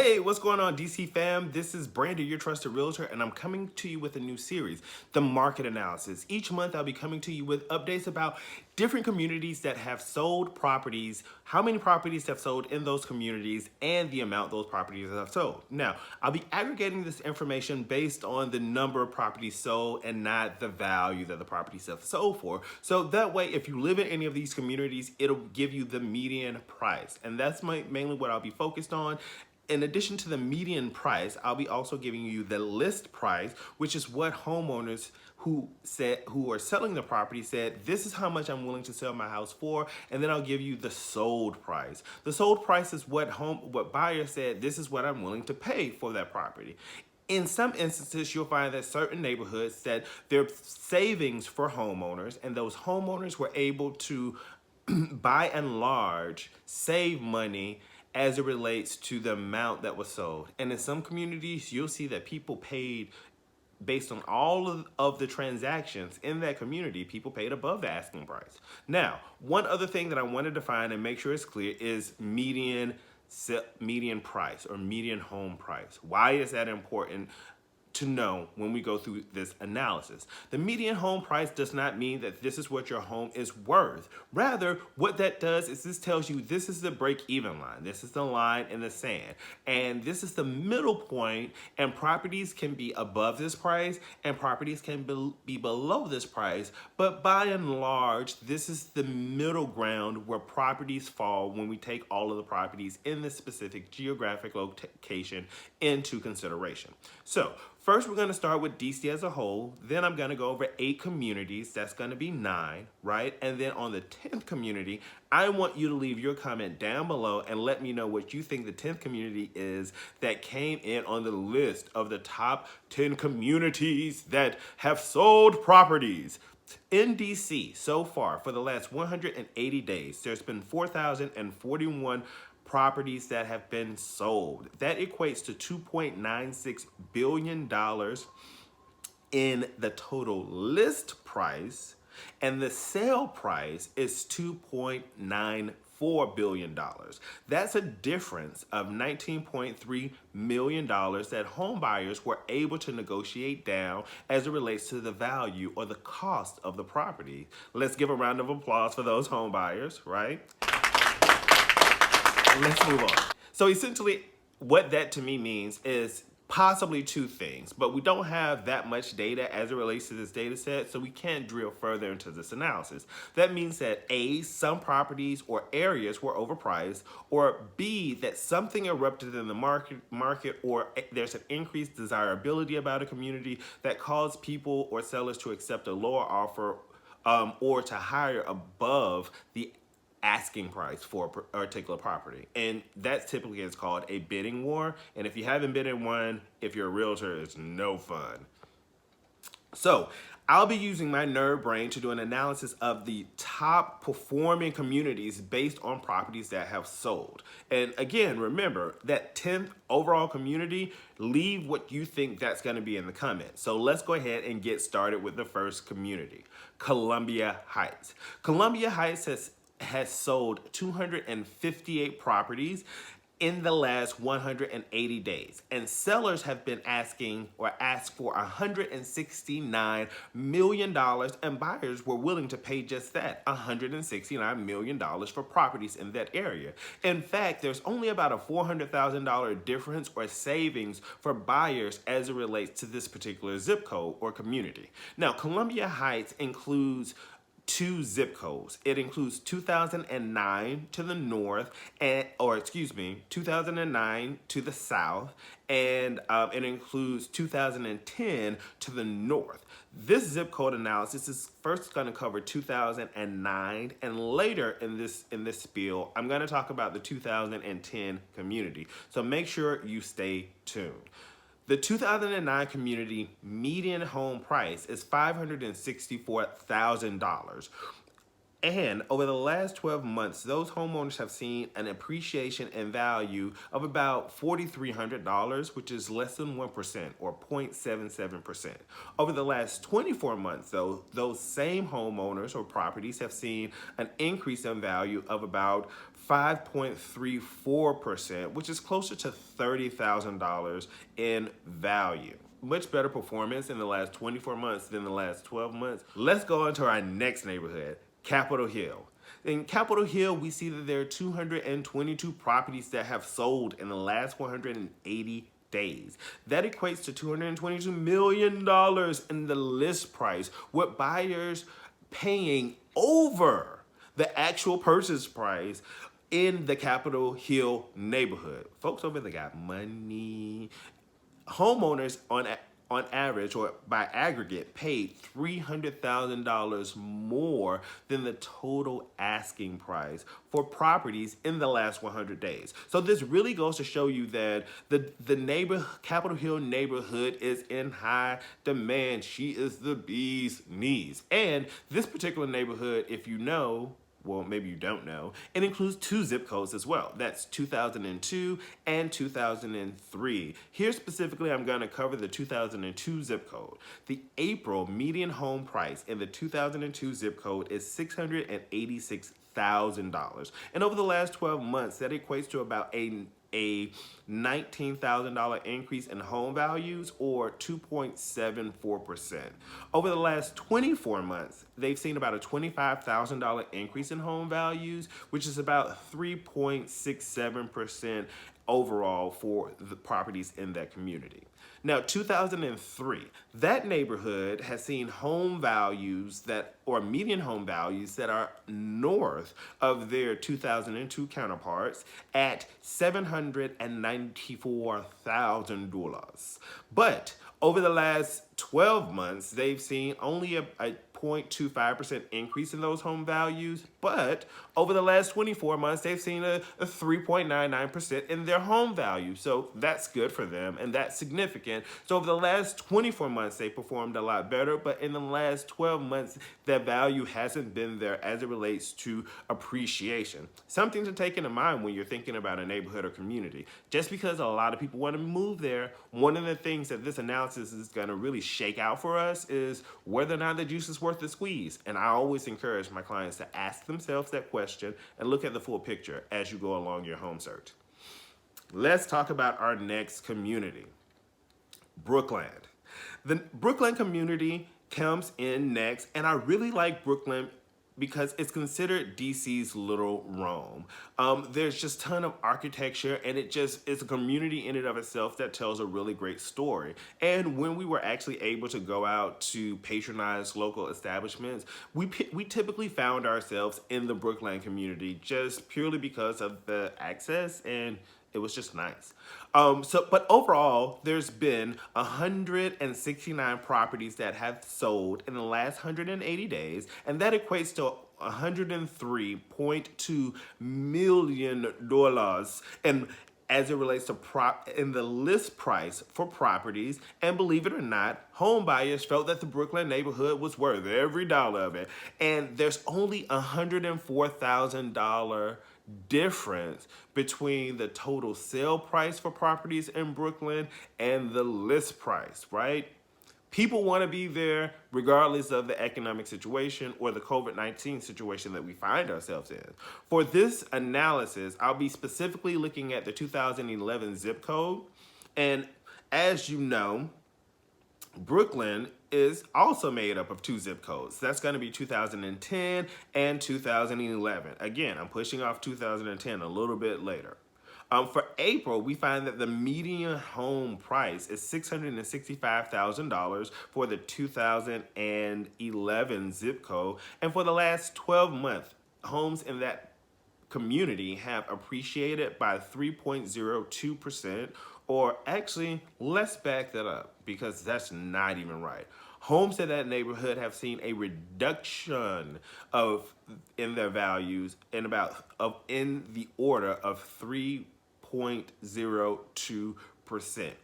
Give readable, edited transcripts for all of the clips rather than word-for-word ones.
Hey, what's going on, DC fam? This is Brandon, your trusted realtor, and I'm coming to you with a new series, The Market Analysis. Each month, I'll be coming to you with updates about different communities that have sold properties, how many properties have sold in those communities, and the amount those properties have sold. Now, I'll be aggregating this information based on the number of properties sold and not the value that the properties have sold for. So that way, if you live in any of these communities, it'll give you the median price. And that's mainly what I'll be focused on. In addition to the median price, I'll be also giving you the list price, which is what homeowners who are selling the property said, this is how much I'm willing to sell my house for, and then I'll give you the sold price. The sold price is what buyer said, this is what I'm willing to pay for that property. In some instances, you'll find that certain neighborhoods that their savings for homeowners, and those homeowners were able to, by and large, save money as it relates to the amount that was sold. And in some communities, you'll see that people paid, based on all of the transactions in that community, people paid above the asking price. Now, one other thing that I want to define and make sure it's clear is median price or median home price. Why is that important to know when we go through this analysis? The median home price does not mean that this is what your home is worth. Rather, what that does is this tells you this is the break-even line. This is the line in the sand. And this is the middle point, and properties can be above this price and properties can be below this price. But by and large, this is the middle ground where properties fall when we take all of the properties in this specific geographic location into consideration. So, first, we're going to start with DC as a whole. Then I'm going to go over 8 communities. That's going to be 9, right? And then on the 10th community, I want you to leave your comment down below and let me know what you think the 10th community is that came in on the list of the top 10 communities that have sold properties. In DC, so far, for the last 180 days, there's been 4,041 properties that have been sold. That equates to $2.96 billion in the total list price, and the sale price is $2.94 billion. That's a difference of $19.3 million that home buyers were able to negotiate down as it relates to the value or the cost of the property. Let's give a round of applause for those home buyers, right? Let's move on. So essentially, what that to me means is possibly 2 things, but we don't have that much data as it relates to this data set, so we can't drill further into this analysis. That means that A, some properties or areas were overpriced, or B, that something erupted in the market or there's an increased desirability about a community that caused people or sellers to accept a lower offer or to hire above the asking price for a particular property. And that typically is called a bidding war. And if you haven't been in one, if you're a realtor, it's no fun. So I'll be using my nerd brain to do an analysis of the top performing communities based on properties that have sold. And again, remember that 10th overall community, leave what you think that's going to be in the comments. So let's go ahead and get started with the first community, Columbia Heights. Columbia Heights has sold 258 properties in the last 180 days. And sellers have been asked for $169 million, and buyers were willing to pay just that, $169 million for properties in that area. In fact, there's only about a $400,000 difference or savings for buyers as it relates to this particular zip code or community. Now, Columbia Heights includes 2 zip codes. It includes 2009 to the north, 2009 to the south, and it includes 2010 to the north. This zip code analysis is first going to cover 2009, and later in this spiel, I'm going to talk about the 2010 community. So make sure you stay tuned. The 2009 community median home price is $564,000. And over the last 12 months, those homeowners have seen an appreciation in value of about $4,300, which is less than 1% or 0.77%. Over the last 24 months, though, those same homeowners or properties have seen an increase in value of about 5.34%, which is closer to $30,000 in value. Much better performance in the last 24 months than the last 12 months. Let's go on to our next neighborhood, Capitol Hill. In Capitol Hill, we see that there are 222 properties that have sold in the last 180 days. That equates to $222 million in the list price, with buyers paying over the actual purchase price in the Capitol Hill neighborhood. Folks over there got money. Homeowners on average or by aggregate paid $300,000 more than the total asking price for properties in the last 100 days. So this really goes to show you that the Capitol Hill neighborhood is in high demand. She is the bee's knees. And this particular neighborhood, if you know, well, maybe you don't know, it includes 2 zip codes as well. That's 2002 and 2003. Here specifically, I'm going to cover the 2002 zip code. The April median home price in the 2002 zip code is $686,000. And over the last 12 months, that equates to about a $19,000 increase in home values, or 2.74%. Over the last 24 months, they've seen about a $25,000 increase in home values, which is about 3.67% overall for the properties in that community. Now, 2003, that neighborhood has seen home values or median home values that are north of their 2002 counterparts at $794,000. But over the last 12 months, they've seen only a 0.25% increase in those home values, but over the last 24 months, they've seen a 3.99% in their home value. So that's good for them, and that's significant. So over the last 24 months, they performed a lot better, but in the last 12 months, that value hasn't been there as it relates to appreciation. Something to take into mind when you're thinking about a neighborhood or community. Just because a lot of people want to move there, one of the things that this analysis is going to really shake out for us is whether or not the juice is worth the squeeze. And I always encourage my clients to ask themselves that question and look at the full picture as you go along your home search. Let's talk about our next community, Brookland. The Brookland community comes in next, and I really like Brookland because it's considered DC's little Rome. There's just a ton of architecture, and it's a community in and of itself that tells a really great story. And when we were actually able to go out to patronize local establishments, we typically found ourselves in the Brookland community just purely because of the access, and it was just nice. But overall, there's been 169 properties that have sold in the last 180 days, and that equates to $103.2 million. And as it relates to in the list price for properties, and believe it or not, home buyers felt that the Brookland neighborhood was worth every dollar of it. And there's only $104,000 difference between the total sale price for properties in Brookland and the list price, right? People want to be there regardless of the economic situation or the COVID-19 situation that we find ourselves in. For this analysis, I'll be specifically looking at the 2011 zip code. And as you know, Brookland is also made up of 2 zip codes. That's going to be 2010 and 2011. Again, I'm pushing off 2010 a little bit later. For April, we find that the median home price is $665,000 for the 2011 zip code. And for the last 12 months, homes in that community have appreciated by 3.02%, or actually, let's back that up because that's not even right. Homes in that neighborhood have seen a reduction in their values in the order of 3.02%.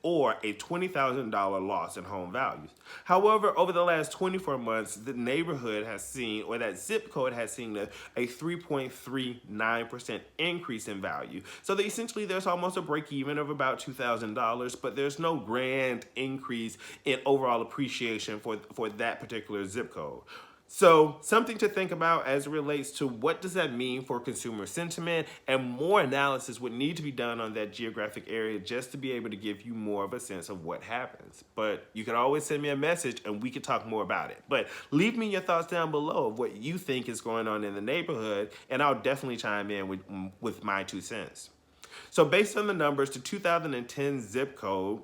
or a $20,000 loss in home values. However, over the last 24 months, the neighborhood has seen, or that zip code has seen a 3.39% increase in value. So essentially there's almost a break even of about $2,000, but there's no grand increase in overall appreciation for that particular zip code. So something to think about as it relates to what does that mean for consumer sentiment, and more analysis would need to be done on that geographic area just to be able to give you more of a sense of what happens. But you can always send me a message and we can talk more about it. But leave me your thoughts down below of what you think is going on in the neighborhood, and I'll definitely chime in with my 2 cents. So based on the numbers, the 2010 zip code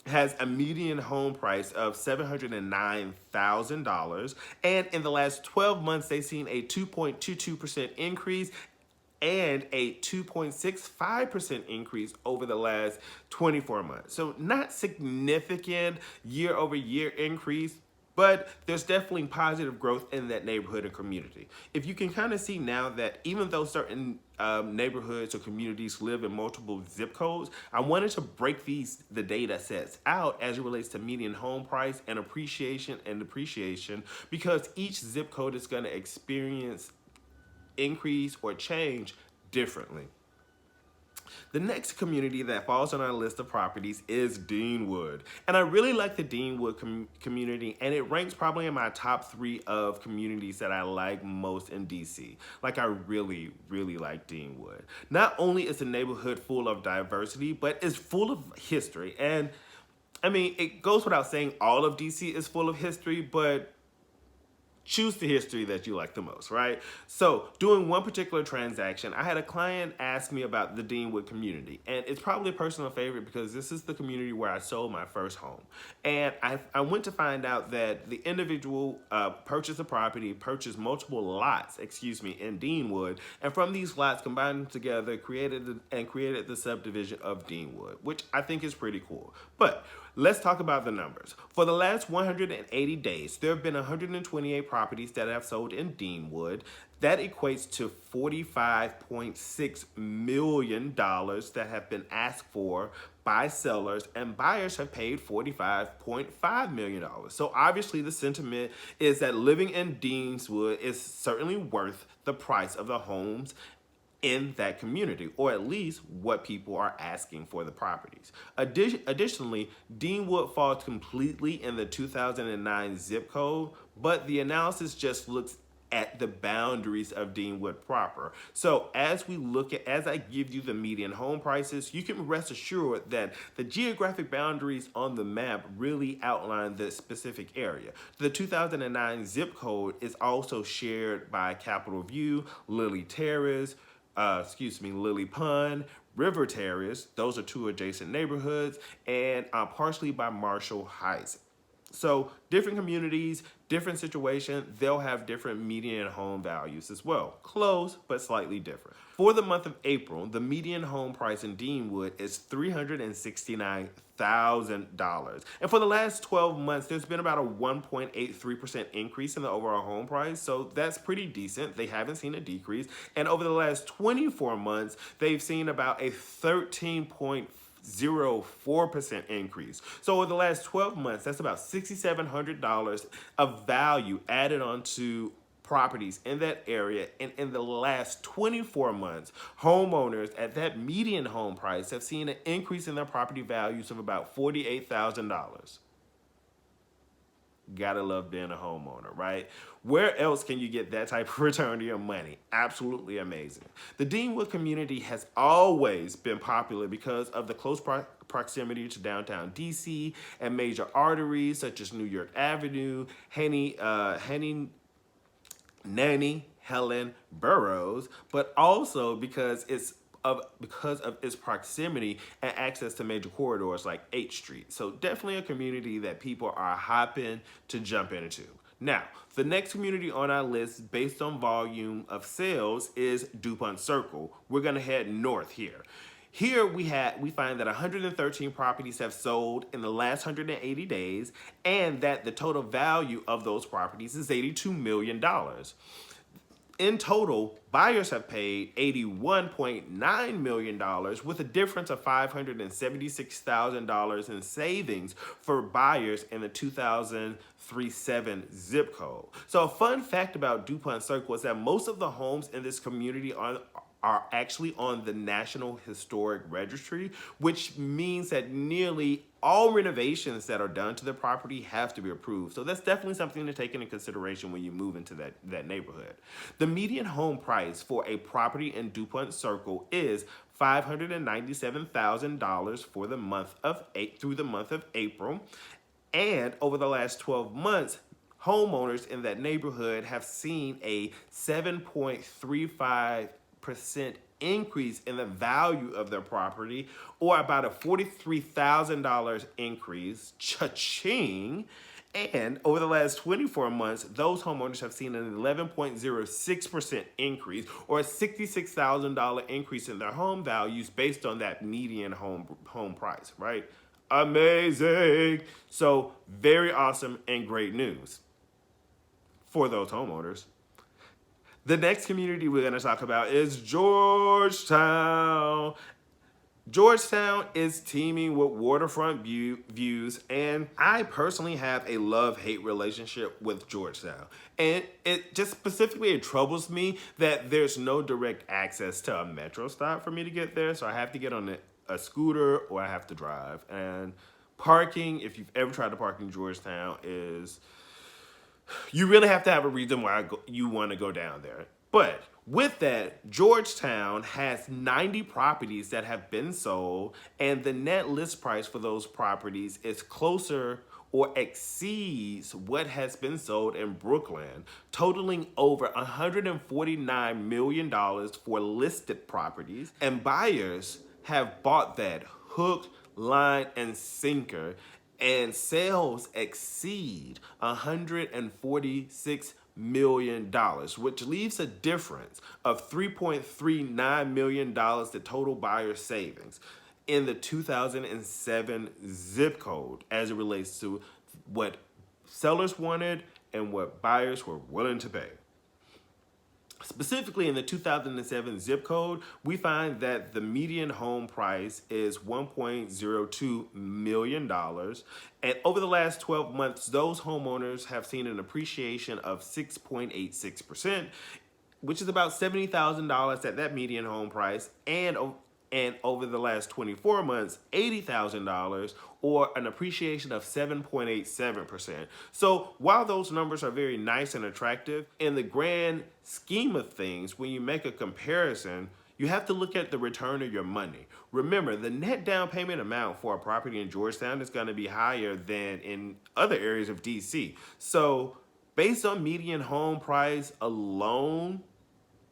has a median home price of $709,000, and in the last 12 months they've seen a 2.22% increase and a 2.65% increase over the last 24 months. So not significant year over year increase, but there's definitely positive growth in that neighborhood and community. If you can kind of see now that even though certain neighborhoods or communities live in multiple zip codes, I wanted to break the data sets out as it relates to median home price and appreciation and depreciation, because each zip code is going to experience increase or change differently. The next community that falls on our list of properties is Deanwood. And I really like the Deanwood community, and it ranks probably in my top 3 of communities that I like most in DC. Like, I really, really like Deanwood. Not only is the neighborhood full of diversity, but it's full of history. And I mean, it goes without saying all of DC is full of history, but choose the history that you like the most, right? So doing one particular transaction, I had a client ask me about the Deanwood community, and it's probably a personal favorite because this is the community where I sold my first home. And I went to find out that the individual purchased a property, purchased multiple lots, in Deanwood, and from these lots combined them together, created the subdivision of Deanwood, which I think is pretty cool. But let's talk about the numbers. For the last 180 days, there have been 128 properties that have sold in Deanwood. That equates to $45.6 million that have been asked for by sellers, and buyers have paid $45.5 million. So obviously the sentiment is that living in Deanwood is certainly worth the price of the homes in that community, or at least what people are asking for the properties. Additionally, Deanwood falls completely in the 2009 zip code, but the analysis just looks at the boundaries of Deanwood proper. So as I give you the median home prices, you can rest assured that the geographic boundaries on the map really outline the specific area. The 2009 zip code is also shared by Capitol View, Lily Pond, River Terrace, those are 2 adjacent neighborhoods, and partially by Marshall Heights. So different communities, different situation, they'll have different median home values as well. Close, but slightly different. For the month of April, the median home price in Deanwood is $369,000. And for the last 12 months, there's been about a 1.83% increase in the overall home price. So that's pretty decent. They haven't seen a decrease. And over the last 24 months, they've seen about a 13.04% increase. So over the last 12 months, that's about $6,700 of value added onto properties in that area. And in the last 24 months, homeowners at that median home price have seen an increase in their property values of about $48,000. Gotta love being a homeowner, right? Where else can you get that type of return to your money? Absolutely amazing. The Deanwood community has always been popular because of the close proximity to downtown DC and major arteries such as New York Avenue, Nanny Helen boroughs, but also because of its proximity and access to major corridors like H Street. So definitely a community that people are hopping to jump into. Now, the next community on our list based on volume of sales is Dupont Circle. We're gonna head north here. Here we find that 113 properties have sold in the last 180 days, and that the total value of those properties is $82 million. In total, buyers have paid $81.9 million with a difference of $576,000 in savings for buyers in the 2003-7 zip code. So a fun fact about Dupont Circle is that most of the homes in this community are actually on the National Historic Registry, which means that nearly all renovations that are done to the property have to be approved. So that's definitely something to take into consideration when you move into that neighborhood. The median home price for a property in Dupont Circle is $597,000 for the month of through the month of April. And over the last 12 months, homeowners in that neighborhood have seen a 7.35% increase in the value of their property, or about a $43,000 increase, cha-ching. And over the last 24 months, those homeowners have seen an 11.06% increase, or a $66,000 increase in their home values based on that median home price, right? Amazing. So very awesome and great news for those homeowners. The next community we're going to talk about is Georgetown. Georgetown is teeming with waterfront views, and I personally have a love-hate relationship with Georgetown. And it just specifically, it troubles me that there's no direct access to a metro stop for me to get there, so I have to get on a scooter or I have to drive. And parking, if you've ever tried to park in Georgetown, is... you really have to have a reason why you want to go down there. But with that, Georgetown has 90 properties that have been sold, and the net list price for those properties is closer or exceeds what has been sold in Brookland, totaling over $149 million for listed properties. And buyers have bought that hook, line, and sinker, and sales exceed $146 million, which leaves a difference of $3.39 million to total buyer savings in the 2007 zip code as it relates to what sellers wanted and what buyers were willing to pay. Specifically in the 2007 zip code, we find that the median home price is $1.02 million. And over the last 12 months, those homeowners have seen an appreciation of 6.86%, which is about $70,000 at that median home price. And over the last 24 months, $80,000, or an appreciation of 7.87%. So while those numbers are very nice and attractive, in the grand scheme of things, when you make a comparison, you have to look at the return of your money. Remember, the net down payment amount for a property in Georgetown is going to be higher than in other areas of DC. So based on median home price alone,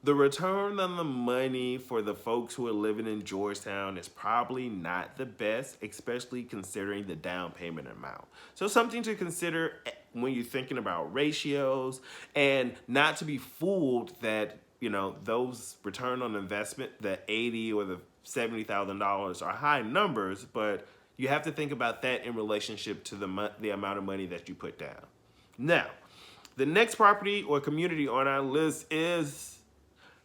the return on the money for the folks who are living in Georgetown is probably not the best, especially considering the down payment amount. So something to consider when you're thinking about ratios, and not to be fooled that, you know, those return on investment, the $80,000 or the $70,000 are high numbers, but you have to think about that in relationship to the amount of money that you put down. Now, the next property or community on our list is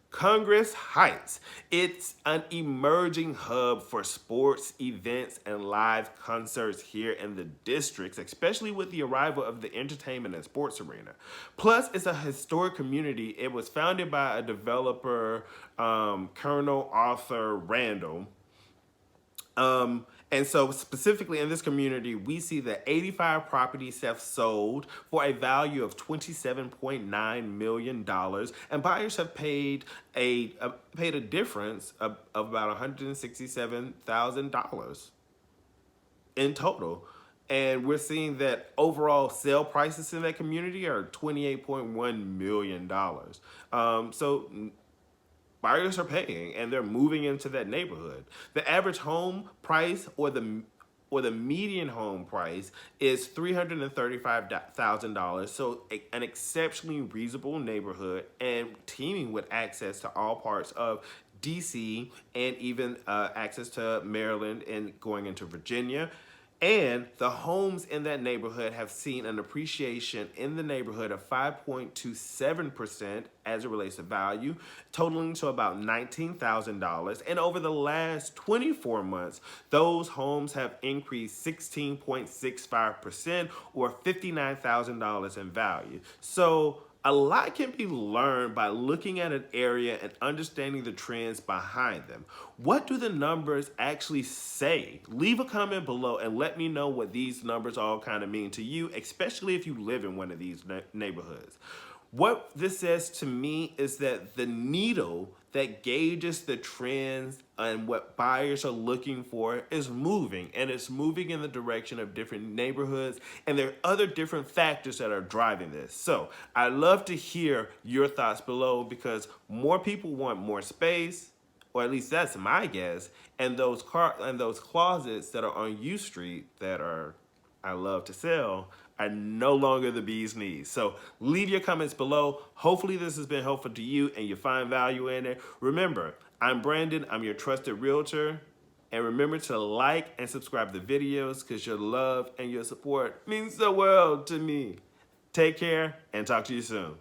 Congress Heights. It's an emerging hub for sports, events, and live concerts here in the districts, especially with the arrival of the entertainment and sports arena. Plus, it's a historic community. It was founded by a developer, Colonel Arthur Randall. And so specifically in this community, we see that 85 properties have sold for a value of $27.9 million, and buyers have paid a difference of about $167,000 in total. And we're seeing that overall sale prices in that community are $28.1 million. So buyers are paying, and they're moving into that neighborhood. The average home price, or the median home price, is $335,000. So an exceptionally reasonable neighborhood, and teeming with access to all parts of DC, and even access to Maryland and going into Virginia. And the homes in that neighborhood have seen an appreciation in the neighborhood of 5.27% as it relates to value, totaling to about $19,000. And over the last 24 months, those homes have increased 16.65% or $59,000 in value. So a lot can be learned by looking at an area and understanding the trends behind them. What do the numbers actually say? Leave a comment below and let me know what these numbers all kind of mean to you, especially if you live in one of these neighborhoods. What this says to me is that the needle that gauges the trends and what buyers are looking for is moving, and it's moving in the direction of different neighborhoods, and there are other different factors that are driving this. So I'd love to hear your thoughts below, because more people want more space, or at least that's my guess, and those closets that are on U Street that are I love to sell are no longer the bee's knees. So leave your comments below. Hopefully this has been helpful to you and you find value in it. Remember, I'm Brandon, I'm your trusted realtor. And remember to like and subscribe to the videos, because your love and your support means the world to me. Take care and talk to you soon.